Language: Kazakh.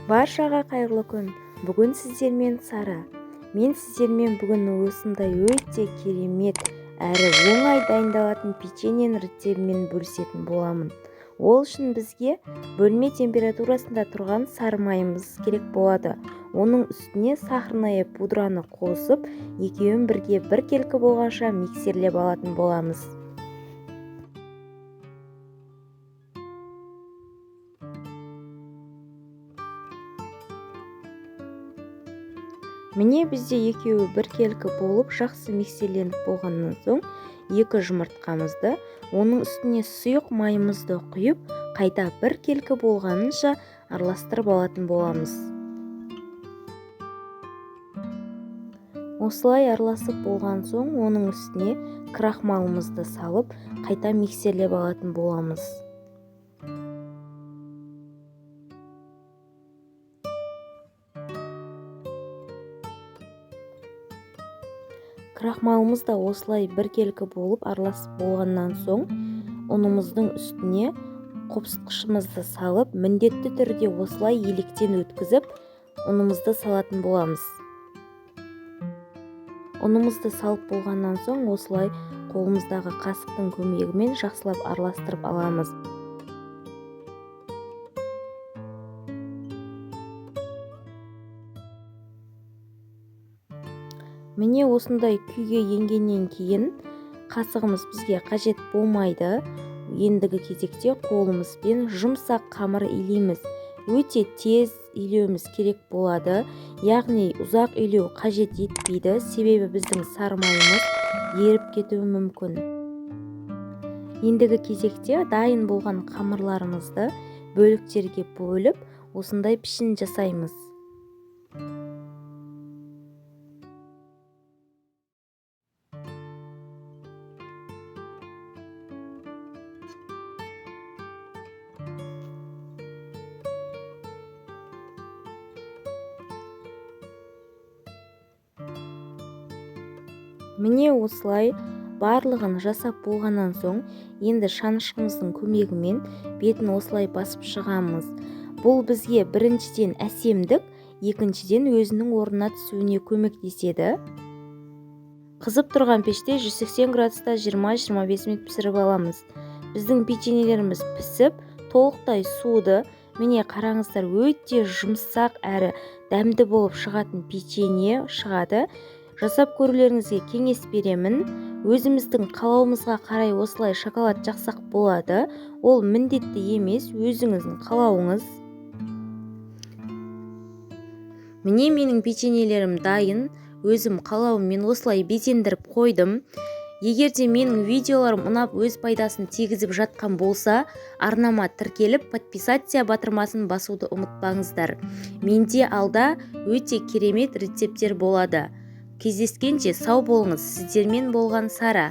Баршаға қайырлы күн. Бүгін сіздермен Сара. Мен сіздермен бүгін осындай өте керемет әрі оңай дайындалатын печеньенің рецептімен бөлісетін боламын. Ол үшін бізге бөлме температурасында тұрған сары майымыз керек болады. Оның үстіне сахарная пудраны қосып, екеуін бірге біркелкі болғанша миксерлеп алатын боламыз. Міне бізде екеуі біркелкі болып жақсы миксерленіп болғаннан соң, екі жұмыртқамызды, оның үстіне сұйық майымызды құйып, қайта біркелкі болғанынша араластырып алатын боламыз. Осылай араласып болған соң, оның үстіне крахмалымызды салып, қайта миксерлеп алатын боламыз. Крахмалымыз да осылай біркелкі болып араласып болғаннан соң, ұнымыздың үстіне қопсытқышымызды салып, міндетті түрде осылай електен өткізіп, ұнымызды салатын боламыз. Ұнымызды салып болғаннан соң, осылай қолымыздағы қасықтың көмегімен жақсылап араластырып аламыз. Міне осындай күйге енгеннен кейін қасығымыз бізге қажет болмайды. Ендігі кезекте қолымызбен жұмсақ қамыр илейміз. Өте тез илеуіміз керек болады. Яғни ұзақ илеу қажет етпейді, себебі біздің сары майымыз еріп кетуі мүмкін. Ендігі кезекте дайын болған қамырларымызды бөліктерге бөліп, осындай пішін жасаймыз. Міне осылай барлығын жасап болғаннан соң, енді шанышқымыздың көмегімен бетін осылай басып шығамыз. Бұл бізге біріншіден әсемдік, екіншіден өзінің орнына түсуіне көмектеседі. Қызып тұрған пеште 180 градуста 20-25 минут пісіріп аламыз. Біздің печеньелеріміз пісіп, толықтай суыды. Міне қараңыздар, өте жұмсақ әрі дәмді болып шығатын печенье шығады. Жасап көрулеріңізге кеңес беремін. Өзіміздің қалауымызға қарай осылай шоколад жақсақ болады. Ол міндетті емес, өзіңіздің қалауыңыз. Міне менің печеньелерім дайын. Өзім қалауыммен осылай безендіріп қойдым. Егер де менің видеоларым ұнап өз пайдасын тигізіп жатқан болса, арнама тіркеліп, подписация батырмасын басуды ұмытпаңыздар. Менде алда өте керемет рецепттер болады. Кездескенше сау болыңыз. Сіздермен болған Сара.